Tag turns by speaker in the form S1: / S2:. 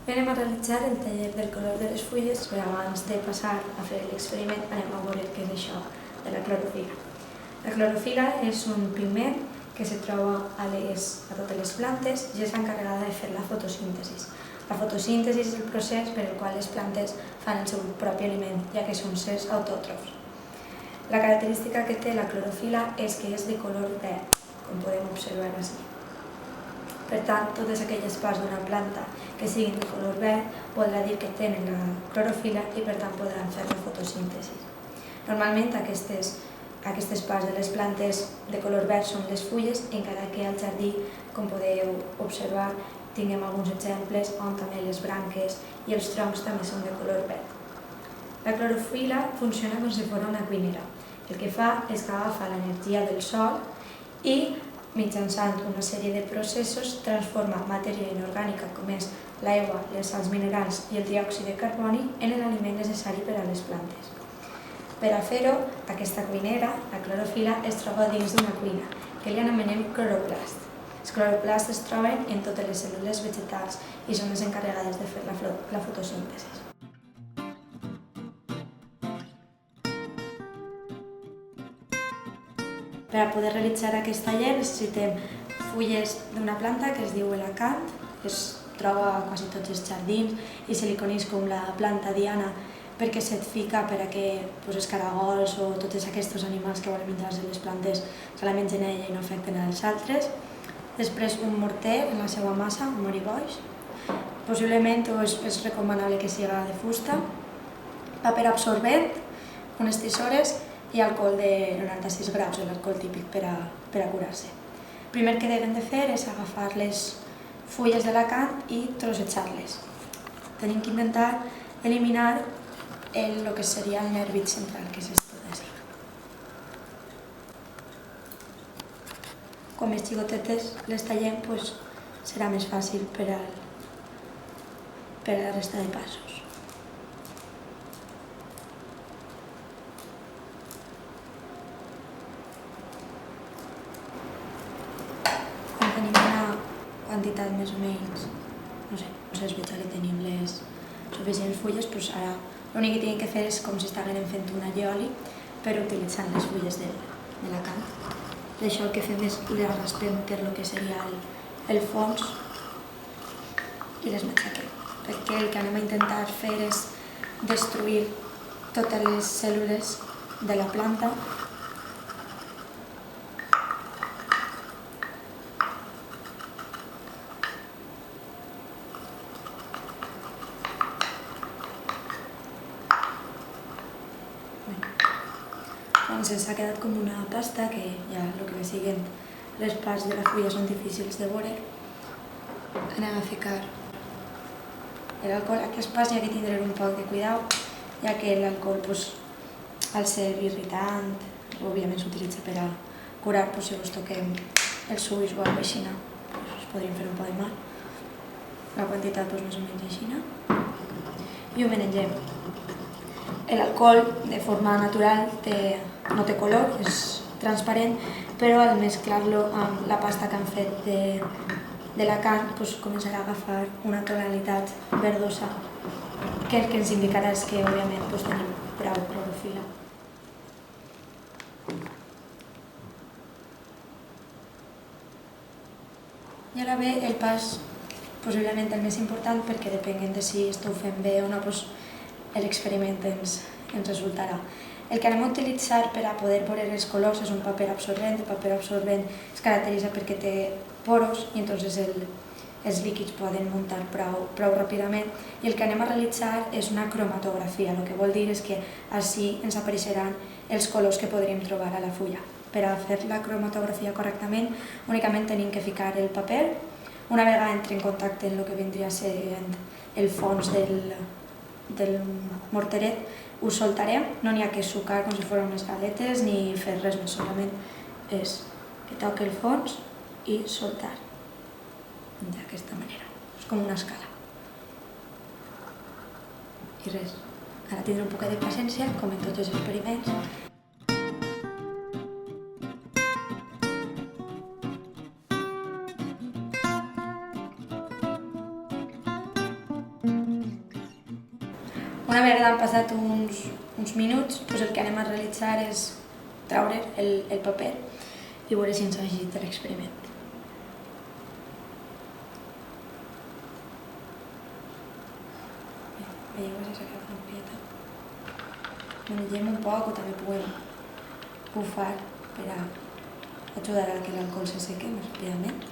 S1: Anem a realitzar el taller del color de les fulles, però abans de passar a fer l'experiment anem a veure què és això de la clorofil·la. La clorofil·la és un pigment que se troba a totes les plantes i és l'encarregada de fer la fotosíntesi. La fotosíntesi és el procés per el qual les plantes fan el seu propi aliment, ja que són sers autòtrofs. La característica que té la clorofil·la és que és de color verd, com podem observar així. Per tant, totes aquelles parts d'una planta que siguin de color verd voldrà dir que tenen la clorofil·la i per tant podran fer la fotosíntesi. Normalment aquestes parts de les plantes de color verd són les fulles, encara que al jardí, com podeu observar, tinguem alguns exemples on també les branques i els troncs també són de color verd. La clorofil·la funciona com si fos una cuinera. El que fa és que agafa l'energia del sol i mitjançant una sèrie de processos transforma matèria inorgànica com és l'aigua, les sals minerals i el diòxid de carboni en l'aliment necessari per a les plantes. Per a fer-ho, aquesta cuinera, la clorofil·la, es troba dins d'una cuina, que li anomenem cloroplast. Els cloroplasts es troben en totes les cèl·lules vegetals i són les encarregades de fer la fotosíntesi. Per a poder realitzar aquest taller necessitem fulles d'una planta que es diu elacant, que es troba a quasi tots els jardins i se li coneix com la planta diana perquè se't fica per a que els caragols o tots aquests animals que volen menjar-se les plantes se la mengen ella i no afecten als altres. Després un morter en la seva massa, un mariboix. Possiblement és recomanable que siga de fusta, paper absorbent, unes tisores i alcohol de 96 graus, l'alcohol típic per a curar-se. El primer que devem de fer és agafar les fulles d'elacant i trossejar-les. Tenim que intentar eliminar el que seria el nervi central, que és esto d'ací. Com més xicotetes les tallem, serà més fàcil per a la resta de passos. Tenim una quantitat més o menys, no sé, es veig que tenim les suficients fulles, però ara l'únic que tenim que fer és com si estiguem fent un allioli, però utilitzant les fulles de l'elacant. D'això el que fem és les raspem per el que seria el fons i les matxaquem, perquè el que anem a intentar fer és destruir totes les cèl·lules de la planta Doncs s'ha quedat com una pasta que ja el que ve siguent les parts de la fulla són difícils de veure. Anem a ficar l'alcohol. Aquest pas hi ha que tindre un poc de cuidau, ja que l'alcohol, al ser irritant, òbviament s'utilitza per a curar, si us toquem els ulls o alguna cosa així, us podríem fer un poc de mal. La quantitat més o menys així. I ho menegem. L'alcohol, de forma natural, no té color, és transparent, però al mesclar-lo amb la pasta que han fet d'elacant començarà a agafar una tonalitat verdosa, que el que ens indicarà és que, òbviament, tenim prou clorofil·la. I ara ve el pas, possiblement el més important, perquè depenent de si ho fem bé o no, l'experiment ens resultarà. El que anem a utilitzar per a poder veure els colors és un paper absorbent. El paper absorbent es caracteritza perquè té poros i llavors els líquids poden muntar prou ràpidament, i el que anem a realitzar és una cromatografia, el que vol dir és que així ens apareixeran els colors que podríem trobar a la fulla. Per a fer la cromatografia correctament únicament tenim que ficar el paper. Una vegada entri en contacte amb el que vindria sent el fons del morteret, ho soltarem, no n'hi ha que sucar com si fossin unes galetes ni fer res més, solament és que toqui el fons i soltar d'aquesta manera, és com una escala. I res, ara tindré un poc de paciència, com en tots els experiments. Una vegada han passat uns minuts, doncs el que anem a realitzar és treure el paper i veure si ens ha llegit l'experiment. Veieu que s'ha quedat una miqueta. Menegem un poc o també podem bufar per a ajudar a que l'alcohol se seque més ràpidament.